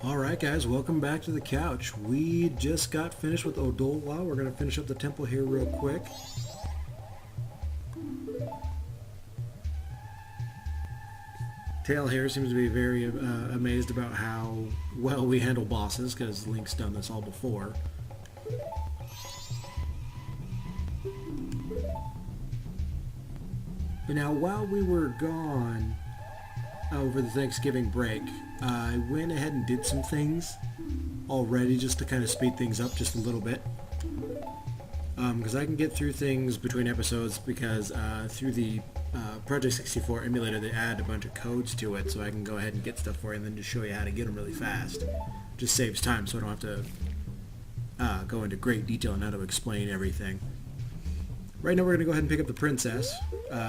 Alright guys, welcome back to the couch. We just got finished with Odolwa. We're going to finish up the temple here real quick. Tail here seems to be very amazed about how well we handle bosses, because Link's done this all before. But now, while we were gone over the Thanksgiving break, I went ahead and did some things already just to kind of speed things up just a little bit. Because I can get through things between episodes because through the Project 64 emulator they add a bunch of codes to it, so I can go ahead and get stuff for you and then just show you how to get them really fast. Just saves time so I don't have to go into great detail on how to explain everything. Right now we're going to go ahead and pick up the princess,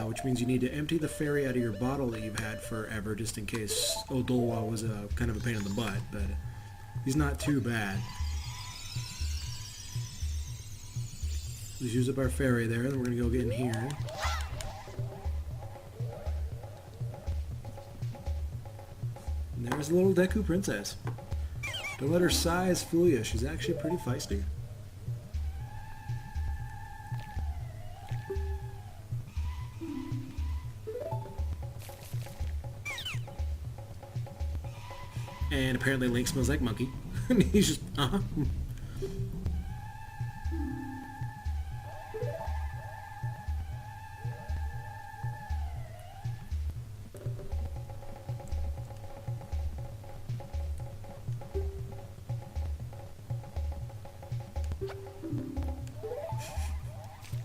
which means you need to empty the fairy out of your bottle that you've had forever, just in case Odolwa was kind of a pain in the butt, but he's not too bad. Let's use up our fairy there, then we're going to go get in here. And there's the little Deku princess. Don't let her size fool you, she's actually pretty feisty. And apparently Link smells like monkey. And he's just,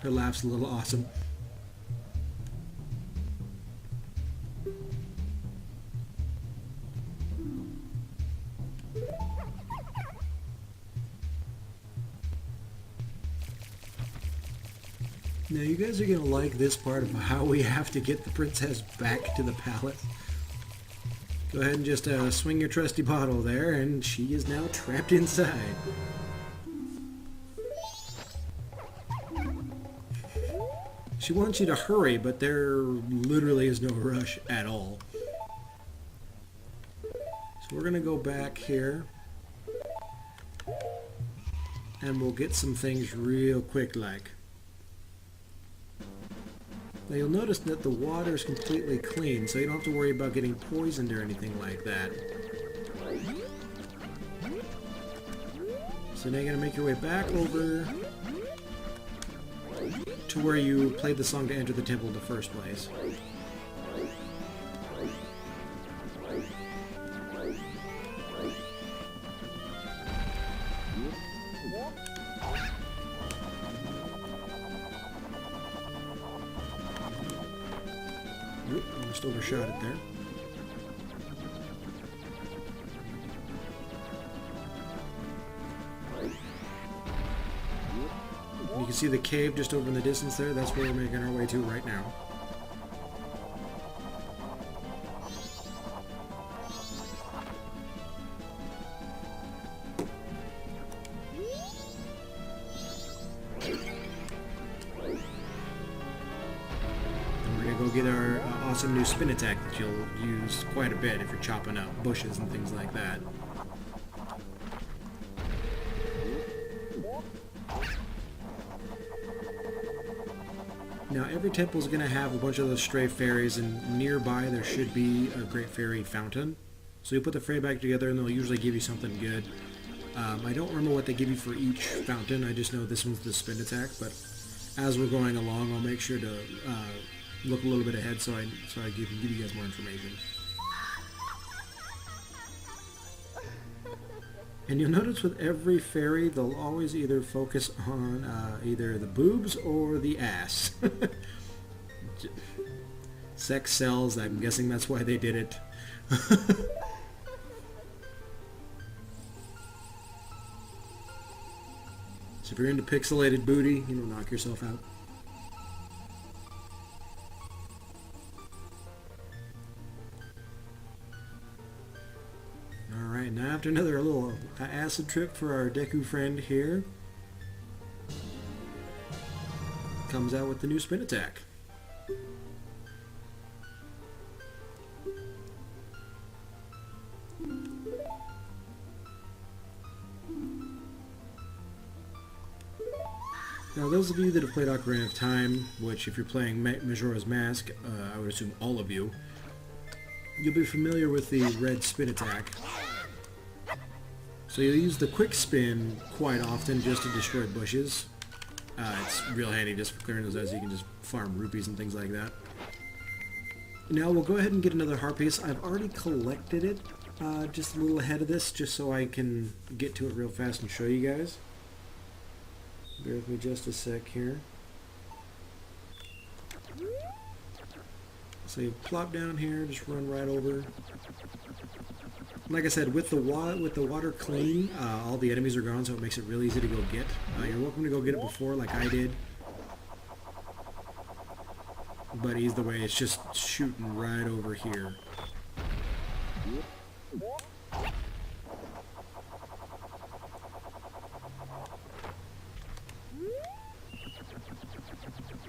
Her laugh's a little awesome. Now you guys are going to like this part of how we have to get the princess back to the palace. Go ahead and just swing your trusty bottle there, and she is now trapped inside. She wants you to hurry, but there literally is no rush at all. So we're going to go back here, and we'll get some things real quick like. Now you'll notice that the water is completely clean, so you don't have to worry about getting poisoned or anything like that. So now you're going to make your way back over to where you played the song to enter the temple in the first place. Oop, almost overshot it there. And you can see the cave just over in the distance there. That's where we're making our way to right now. Go get our awesome new spin attack that you'll use quite a bit if you're chopping up bushes and things like that. Now every temple is going to have a bunch of those stray fairies, and nearby there should be a great fairy fountain. So you put the fairy back together and they'll usually give you something good. I don't remember what they give you for each fountain, I just know this one's the spin attack, but as we're going along I'll make sure to look a little bit ahead so I can give you guys more information. And you'll notice with every fairy they'll always either focus on either the boobs or the ass. Sex sells, I'm guessing that's why they did it. So if you're into pixelated booty, knock yourself out. Alright, now after another little acid trip for our Deku friend here, comes out with the new spin attack. Now, those of you that have played Ocarina of Time, which if you're playing Majora's Mask, I would assume all of you, you'll be familiar with the red spin attack. So you'll use the quick spin quite often just to destroy bushes. It's real handy just for clearing those out, so you can just farm rupees and things like that. Now we'll go ahead and get another heart piece. I've already collected it just a little ahead of this, just so I can get to it real fast and show you guys. Bear with me just a sec here. So you plop down here, just run right over. Like I said, with the water clean, all the enemies are gone, so it makes it real easy to go get. You're welcome to go get it before, like I did. But either way, it's just shooting right over here.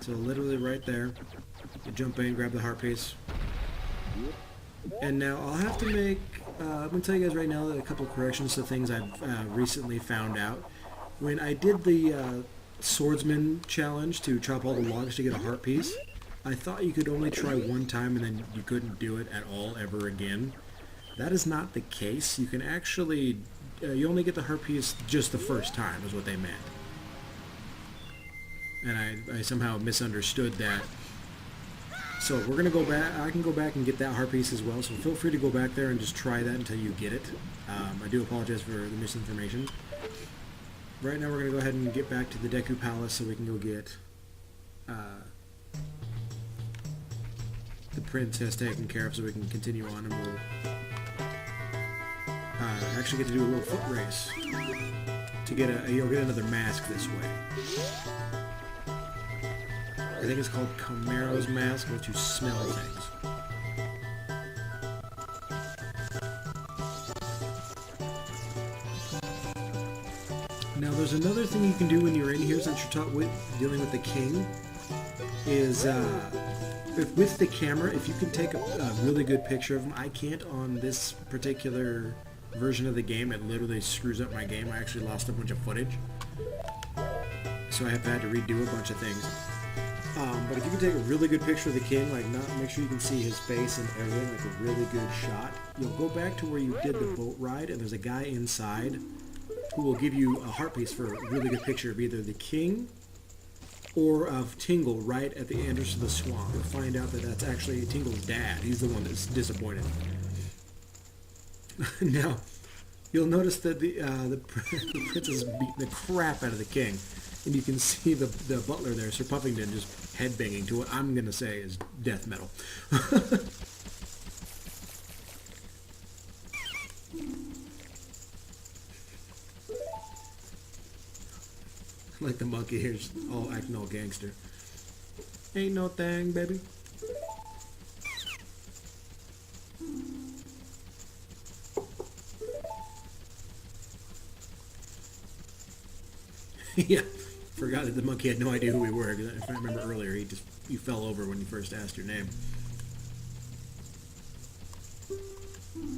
So literally right there, you jump in, grab the heart piece. And now I'll have to make, I'm going to tell you guys right now that a couple of corrections to things I've recently found out. When I did the swordsman challenge to chop all the logs to get a heart piece, I thought you could only try one time and then you couldn't do it at all ever again. That is not the case. You can actually, you only get the heart piece just the first time is what they meant. And I somehow misunderstood that. So we're going to go back, I can go back and get that heart piece as well, so feel free to go back there and just try that until you get it. I do apologize for the misinformation. Right now we're going to go ahead and get back to the Deku Palace so we can go get the princess taken care of so we can continue on, and we'll actually get to do a little foot race to get you'll get another mask this way. I think it's called Camaro's mask, lets you smell things. Now there's another thing you can do when you're in here, since you're dealing with the king, is with the camera, if you can take a really good picture of him. I can't on this particular version of the game. It literally screws up my game. I actually lost a bunch of footage, so I have had to redo a bunch of things. But if you can take a really good picture of the king, like make sure you can see his face and everything, like a really good shot, you'll go back to where you did the boat ride, and there's a guy inside who will give you a heart piece for a really good picture of either the king or of Tingle right at the entrance to the swamp. You'll find out that that's actually Tingle's dad. He's the one that's disappointed. Now, you'll notice that the princess is beating the crap out of the king. And you can see the butler there, Sir Puffington, just headbanging to what I'm going to say is death metal. Like the monkey here's all acting all gangster. Ain't no thing, baby. Yeah. Forgot that the monkey had no idea who we were. If I remember earlier, you fell over when you first asked your name.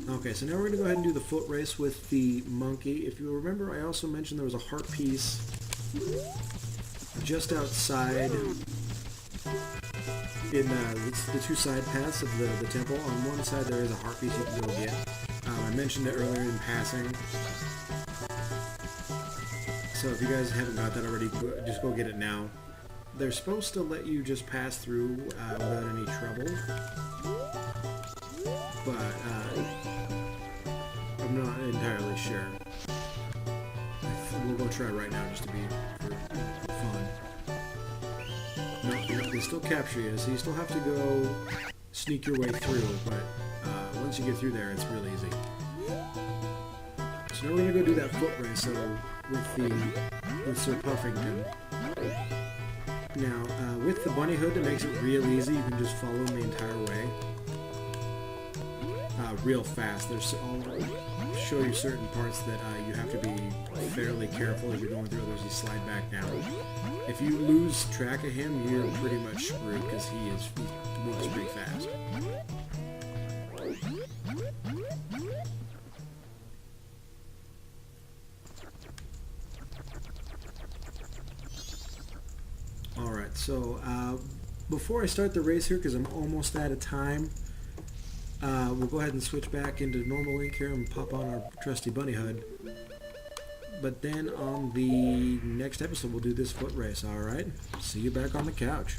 Okay, so now we're going to go ahead and do the foot race with the monkey. If you remember, I also mentioned there was a heart piece just outside in the two side paths of the temple. On one side there is a heart piece you can go get. I mentioned it earlier in passing. So if you guys haven't got that already, just go get it now. They're supposed to let you just pass through without any trouble, but I'm not entirely sure. We'll go try right now just to be for fun. No, they still capture you, so you still have to go sneak your way through, but once you get through there, it's real easy. So now we're going to go do that foot race, so with Sir Puffington. Now, with the bunny hood, it makes it real easy. You can just follow him the entire way. Real fast. I'll show you certain parts that you have to be fairly careful as you're going through, otherwise you slide back down. If you lose track of him, you're pretty much screwed because he moves pretty fast. So before I start the race here, because I'm almost out of time, we'll go ahead and switch back into normal link here and pop on our trusty bunny HUD. But then on the next episode, we'll do this foot race, alright? See you back on the couch.